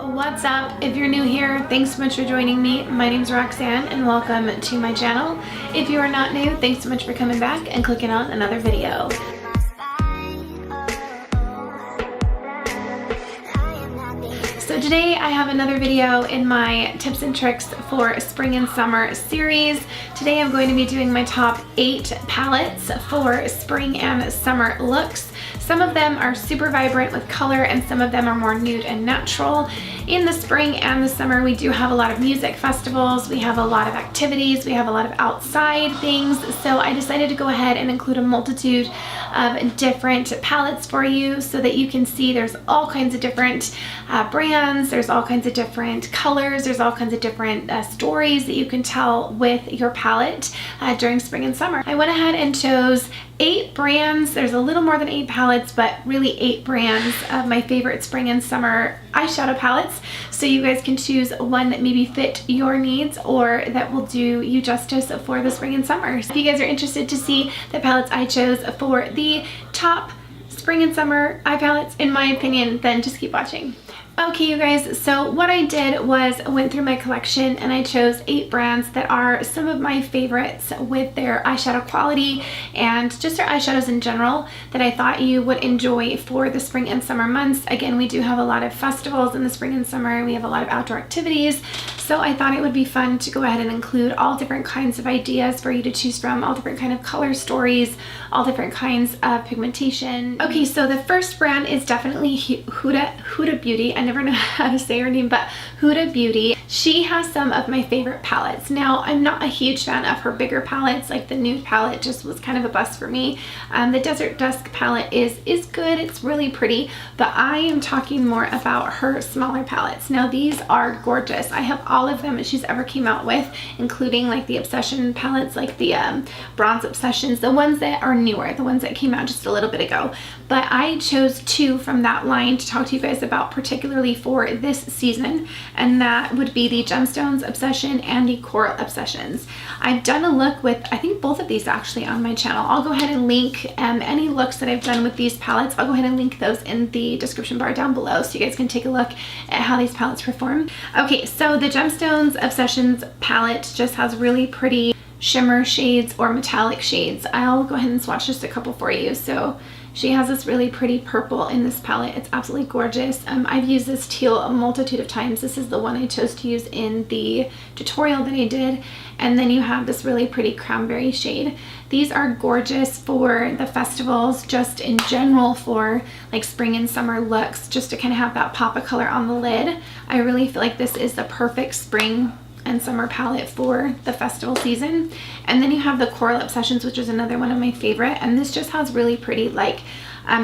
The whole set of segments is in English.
What's up? If you're new here, thanks so much for joining me. My name's Roxanne and welcome to my channel. If you are not new, thanks so much for coming back and clicking on another video. So today I have another video in my tips and tricks for spring and summer series. Today I'm going to be doing my top 8 palettes for spring and summer looks. Some of them are super vibrant with color and some of them are more nude and natural. In the spring and the summer, we do have a lot of music festivals, we have a lot of activities, we have a lot of outside things. So I decided to go ahead and include a multitude of different palettes for you so that you can see there's all kinds of different brands, there's all kinds of different colors, there's all kinds of different stories that you can tell with your palette during spring and summer. I went ahead and chose 8 brands. There's a little more than 8 palettes, but really 8 brands of my favorite spring and summer eyeshadow palettes. So you guys can choose one that maybe fit your needs or that will do you justice for the spring and summer. If you guys are interested to see the palettes I chose for the top spring and summer eye palettes, in my opinion, then just keep watching. Okay, you guys, so what I did was went through my collection and I chose 8 brands that are some of my favorites with their eyeshadow quality and just their eyeshadows in general that I thought you would enjoy for the spring and summer months. Again, we do have a lot of festivals in the spring and summer. We have a lot of outdoor activities. So I thought it would be fun to go ahead and include all different kinds of ideas for you to choose from, all different kind of color stories, all different kinds of pigmentation. Okay, so the first brand is definitely Huda Beauty. I never know how to say her name, but Huda Beauty. She has some of my favorite palettes. Now, I'm not a huge fan of her bigger palettes, like the nude palette just was kind of a bust for me. The Desert Dusk palette is good, it's really pretty, but I am talking more about her smaller palettes. Now, these are gorgeous. I have all of them that she's ever came out with, including like the Obsession palettes, like the Bronze Obsessions, the ones that are newer, the ones that came out just a little bit ago. But I chose 2 from that line to talk to you guys about particularly for this season, and that would be the Gemstones Obsession and the Coral Obsessions. I've done a look with, I think, both of these actually on my channel. I'll go ahead and link any looks that I've done with these palettes. I'll go ahead and link those in the description bar down below so you guys can take a look at how these palettes perform. Okay, so the Gemstones Obsessions palette just has really pretty shimmer shades or metallic shades. I'll go ahead and swatch just a couple for you. So she has this really pretty purple in this palette. It's absolutely gorgeous. I've used this teal a multitude of times. This is the one I chose to use in the tutorial that I did. And then you have this really pretty cranberry shade. These are gorgeous for the festivals, just in general for like spring and summer looks, just to kind of have that pop of color on the lid. I really feel like this is the perfect spring and summer palette for the festival season. And then you have the Coral Obsessions, which is another one of my favorite, and this just has really pretty like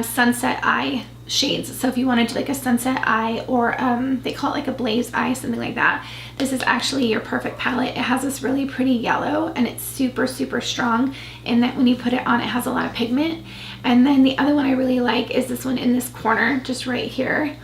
sunset eye shades. So if you want to do like a sunset eye or they call it like a blaze eye, something like that, this is actually your perfect palette. It has this really pretty yellow and it's super strong in that when you put it on, it has a lot of pigment. And then the other one I really like is this one in this corner, just right here.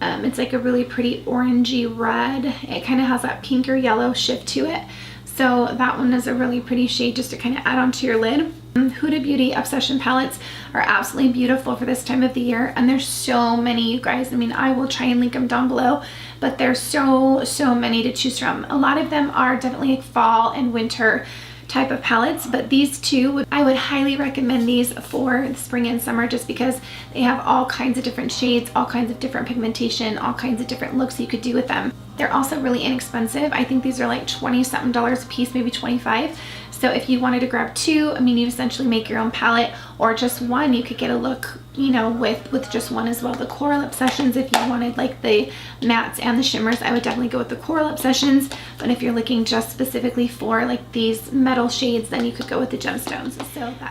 It's like a really pretty orangey red. It kind of has that pink or yellow shift to it. So that one is a really pretty shade just to kind of add onto your lid. Huda Beauty Obsession palettes are absolutely beautiful for this time of the year, and there's so many, you guys. I mean, I will try and link them down below, but there's so many to choose from. A lot of them are definitely like fall and winter type of palettes, but these 2 I would highly recommend these for the spring and summer just because they have all kinds of different shades, all kinds of different pigmentation, all kinds of different looks you could do with them. They're also really inexpensive. I think these are like $20-something a piece, maybe 25. So if you wanted to grab 2, I mean, you essentially make your own palette, or just one, you could get a look, you know, with just one as well. The Coral Obsessions, if you wanted like the mattes and the shimmers, I would definitely go with the Coral Obsessions. But if you're looking just specifically for like these metal shades, then you could go with the Gemstones.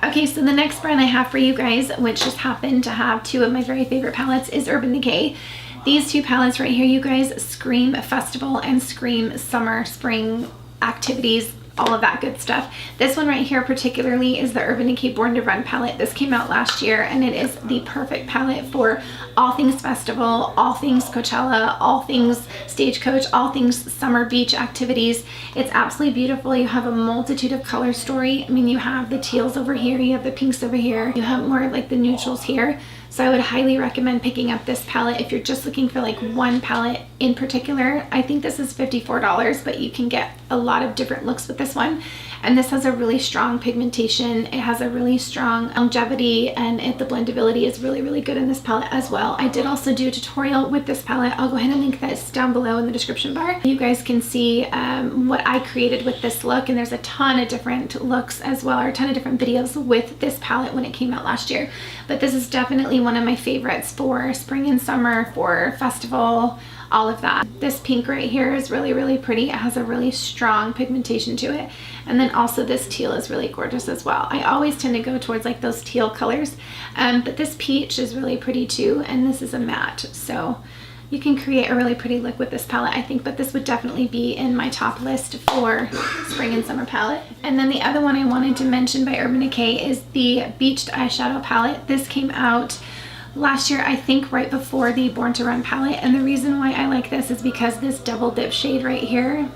Okay, so the next brand I have for you guys, which just happened to have 2 of my very favorite palettes, is Urban Decay. These 2 palettes right here, you guys, scream festival and scream summer, spring activities, all of that good stuff. This one right here particularly is the Urban Decay Born to Run palette. This came out last year and it is the perfect palette for all things festival, all things Coachella, all things Stagecoach, all things summer beach activities. It's absolutely beautiful. You have a multitude of color story. I mean, you have the teals over here, you have the pinks over here, you have more of like the neutrals here. So I would highly recommend picking up this palette if you're just looking for like one palette in particular. I think this is $54, but you can get a lot of different looks with this one. And this has a really strong pigmentation. It has a really strong longevity, and the blendability is really, really good in this palette as well. I did also do a tutorial with this palette. I'll go ahead and link this down below in the description bar. You guys can see what I created with this look, and there's a ton of different looks as well, or a ton of different videos with this palette when it came out last year. But this is definitely one of my favorites for spring and summer, for festival, all of that. This pink right here is really, really pretty. It has a really strong pigmentation to it. And then also this teal is really gorgeous as well. I always tend to go towards like those teal colors, but this peach is really pretty too, and this is a matte. So you can create a really pretty look with this palette, I think, but this would definitely be in my top list for spring and summer palette. And then the other one I wanted to mention by Urban Decay is the Beached Eyeshadow Palette. This came out last year, I think right before the Born to Run palette, and the reason why I like this is because this double dip shade right here,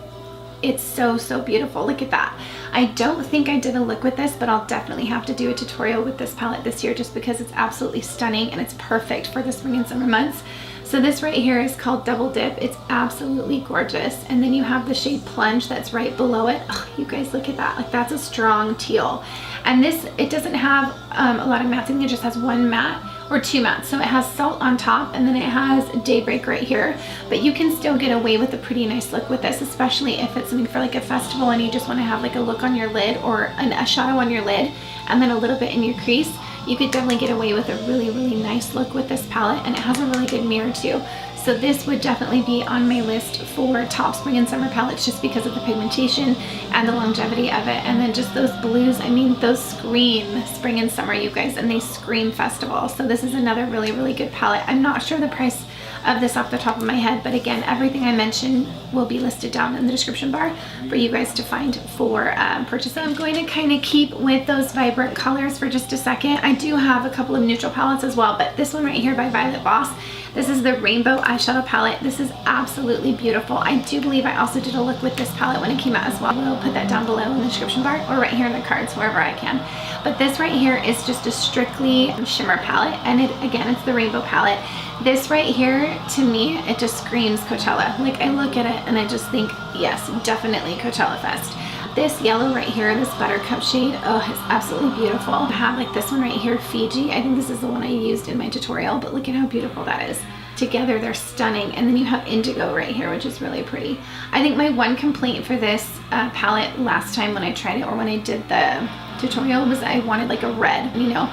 it's so, so beautiful. Look at that. I don't think I did a look with this, but I'll definitely have to do a tutorial with this palette this year just because it's absolutely stunning and it's perfect for the spring and summer months. So this right here is called Double Dip. It's absolutely gorgeous. And then you have the shade Plunge that's right below it. Oh, you guys look at that. Like, that's a strong teal. And this, it doesn't have a lot of mattes. I think it just has one matte or two mattes. So it has Salt on top, and then it has Daybreak right here. But you can still get away with a pretty nice look with this, especially if it's something for like a festival and you just want to have like a look on your lid, or a shadow on your lid and then a little bit in your crease. You could definitely get away with a really, really nice look with this palette, and it has a really good mirror too. So this would definitely be on my list for top spring and summer palettes just because of the pigmentation and the longevity of it. And then just those blues, I mean, those scream spring and summer, you guys, and they scream festival. So this is another really, really good palette. I'm not sure the price of this off the top of my head, but again, everything I mentioned will be listed down in the description bar for you guys to find for purchase. So I'm going to kind of keep with those vibrant colors for just a second. I do have a couple of neutral palettes as well, but this one right here by Voss, this is the Rainbow Eyeshadow Palette. This is absolutely beautiful. I do believe I also did a look with this palette when it came out as well. I'll put that down below in the description bar, or right here in the cards, wherever I can. But this right here is just a strictly shimmer palette, and again, it's the Rainbow Palette. This right here, to me, it just screams Coachella. Like, I look at it and I just think, yes, definitely Coachella Fest. This yellow right here, this Buttercup shade, oh, it's absolutely beautiful. I have like this one right here, Fiji. I think this is the one I used in my tutorial, but look at how beautiful that is. Together, they're stunning. And then you have Indigo right here, which is really pretty. I think my one complaint for this palette last time when I tried it, or when I did the tutorial, was I wanted like a red. You know,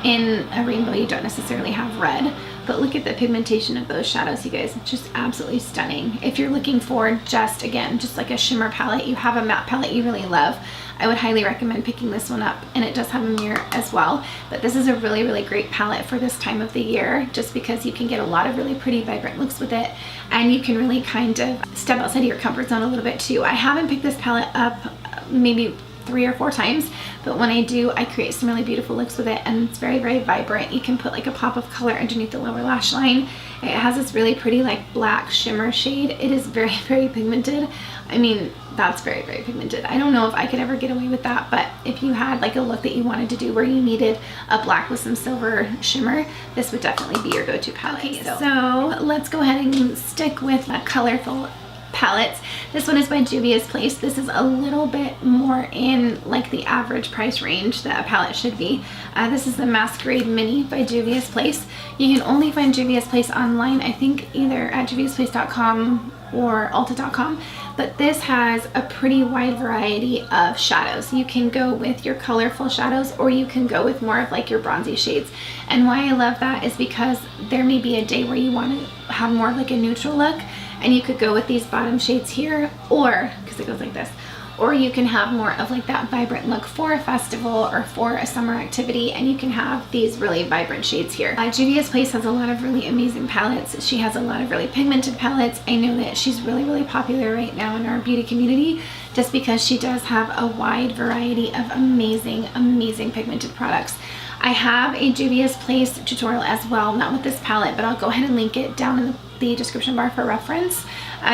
in a rainbow, you don't necessarily have red. But look at the pigmentation of those shadows, you guys. It's just absolutely stunning. If you're looking for just, again, just like a shimmer palette, you have a matte palette you really love, I would highly recommend picking this one up. And it does have a mirror as well. But this is a really, really great palette for this time of the year, just because you can get a lot of really pretty, vibrant looks with it. And you can really kind of step outside of your comfort zone a little bit too. I haven't picked this palette up maybe 3 or 4 times, but when I do, I create some really beautiful looks with it, and it's very, very vibrant. You can put like a pop of color underneath the lower lash line. It has this really pretty like black shimmer shade. It is very, very pigmented. I mean, that's very, very pigmented. I don't know if I could ever get away with that, but if you had like a look that you wanted to do where you needed a black with some silver shimmer, this would definitely be your go-to palette. Okay, so let's go ahead and stick with a colorful palettes. This one is by Juvia's Place. This is a little bit more in like the average price range that a palette should be. This is the Masquerade Mini by Juvia's Place. You can only find Juvia's Place online, I think either at juviasplace.com or ulta.com, but this has a pretty wide variety of shadows. You can go with your colorful shadows, or you can go with more of like your bronzy shades. And why I love that is because there may be a day where you want to have more of like a neutral look, and you could go with these bottom shades here, or, because it goes like this, or you can have more of like that vibrant look for a festival or for a summer activity, and you can have these really vibrant shades here. Juvia's Place has a lot of really amazing palettes. She has a lot of really pigmented palettes. I know that she's really, really popular right now in our beauty community just because she does have a wide variety of amazing, amazing pigmented products. I have a Juvia's Place tutorial as well, not with this palette, but I'll go ahead and link it down in the the description bar for reference,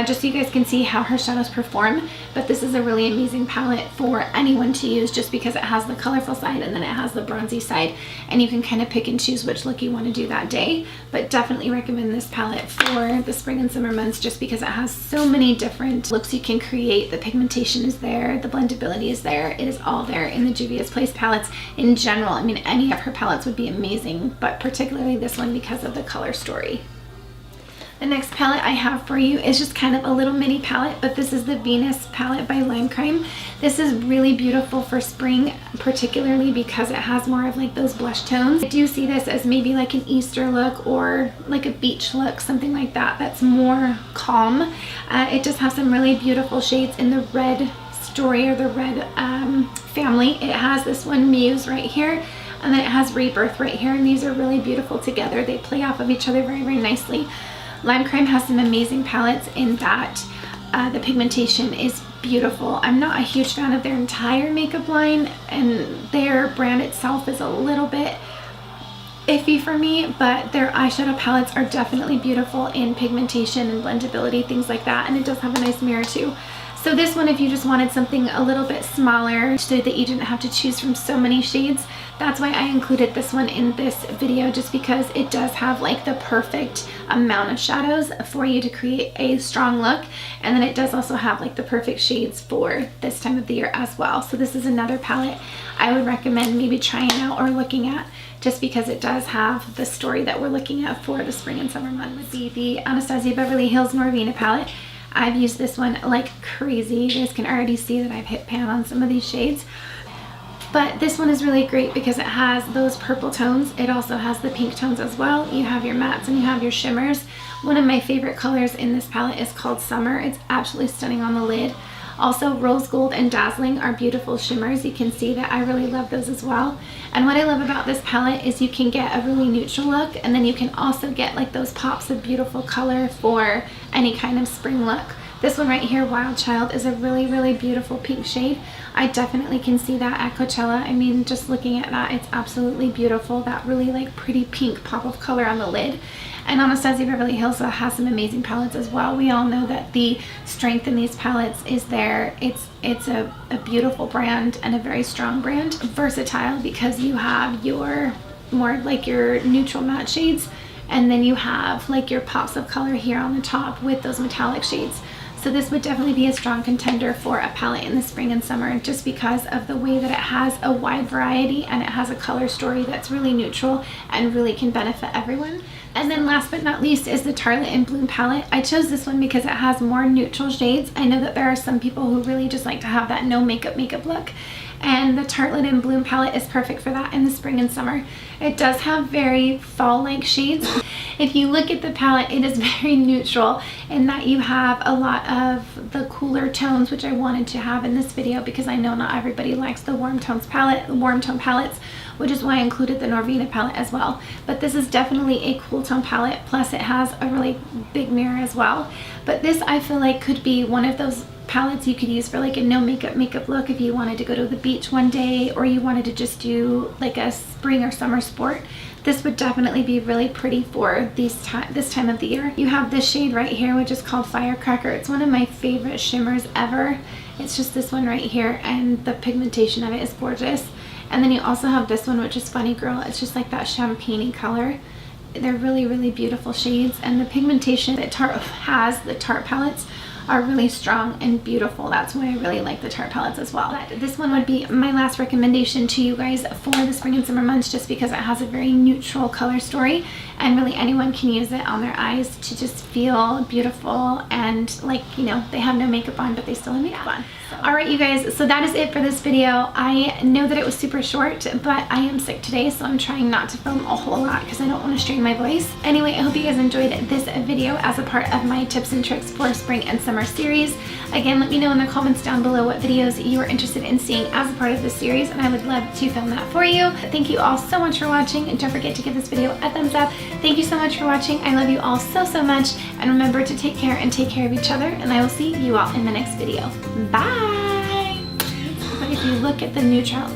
just so you guys can see how her shadows perform. But this is a really amazing palette for anyone to use, just because it has the colorful side and then it has the bronzy side, and you can kind of pick and choose which look you want to do that day. But definitely recommend this palette for the spring and summer months, just because it has so many different looks you can create. The pigmentation is there, the blendability is there, it is all there in the Juvia's Place palettes in general. I mean, any of her palettes would be amazing, but particularly this one because of the color story. The next palette I have for you is just kind of a little mini palette, but this is the Venus palette by Lime Crime. This is really beautiful for spring, particularly because it has more of like those blush tones. I do see this as maybe like an Easter look or like a beach look, something like that, that's more calm. It does have some really beautiful shades in the red story, or the red family. It has this one, Muse, right here, and then it has Rebirth right here, and these are really beautiful together. They play off of each other very, very nicely. Lime Crime has some amazing palettes in that the pigmentation is beautiful. I'm not a huge fan of their entire makeup line, and their brand itself is a little bit iffy for me, but their eyeshadow palettes are definitely beautiful in pigmentation and blendability, things like that, and it does have a nice mirror too. So this one, if you just wanted something a little bit smaller so that you didn't have to choose from so many shades, that's why I included this one in this video, just because it does have like the perfect amount of shadows for you to create a strong look, and then it does also have like the perfect shades for this time of the year as well. So this is another palette I would recommend maybe trying out or looking at, just because it does have the story that we're looking at for the spring and summer months. Would be the Anstasia Beverly Hills Norvina palette. I've used this one like crazy. You guys can already see that I've hit pan on some of these shades. But this one is really great because it has those purple tones. It also has the pink tones as well. You have your mattes and you have your shimmers. One of my favorite colors in this palette is called Summer. It's absolutely stunning on the lid. Also, Rose Gold and Dazzling are beautiful shimmers. You can see that I really love those as well. And what I love about this palette is you can get a really neutral look, and then you can also get like those pops of beautiful color for any kind of spring look. This one right here, Wild Child, is a really, really beautiful pink shade. I definitely can see that at Coachella. I mean, just looking at that, it's absolutely beautiful. That really like pretty pink pop of color on the lid. And Anstasia Beverly Hills has some amazing palettes as well. We all know that the strength in these palettes is there. It's a beautiful brand and a very strong brand. Versatile, because you have your more like your neutral matte shades, and then you have like your pops of color here on the top with those metallic shades. So this would definitely be a strong contender for a palette in the spring and summer, just because of the way that it has a wide variety and it has a color story that's really neutral and really can benefit everyone. And then last but not least is the Tarte in Bloom palette. I chose this one because it has more neutral shades. I know that there are some people who really just like to have that no makeup look, and the Tarte in Bloom palette is perfect for that in the spring and summer. It does have very fall-like shades. If you look at the palette, it is very neutral in that you have a lot of the cooler tones, which I wanted to have in this video because I know not everybody likes the warm tone palettes, which is why I included the Norvina palette as well. But this is definitely a cool tone palette, plus it has a really big mirror as well. But this, I feel like, could be one of those palettes you could use for like a no makeup look if you wanted to go to the beach one day, or you wanted to just do like a spring or summer sport. This would definitely be really pretty for this time of the year. You have this shade right here, which is called Firecracker. It's one of my favorite shimmers ever. It's just this one right here, and the pigmentation of it is gorgeous. And then you also have this one, which is Funny Girl. It's just like that champagne-y color. They're really, really beautiful shades, and the pigmentation that Tarte has, the Tarte palettes, are really strong and beautiful. That's why I really like the Tarte palettes as well. But this one would be my last recommendation to you guys for the spring and summer months, just because it has a very neutral color story, and really anyone can use it on their eyes to just feel beautiful and like, you know, they have no makeup on but they still have makeup on. Alright you guys, so that is it for this video. I know that it was super short, but I am sick today, so I'm trying not to film a whole lot because I don't want to strain my voice. Anyway, I hope you guys enjoyed this video as a part of my tips and tricks for spring and summer series. Again, let me know in the comments down below what videos you are interested in seeing as a part of this series, and I would love to film that for you. Thank you all so much for watching, and don't forget to give this video a thumbs up. Thank you so much for watching. I love you all so, so much, and remember to take care and take care of each other, and I will see you all in the next video. Bye! But if you look at the neutralness,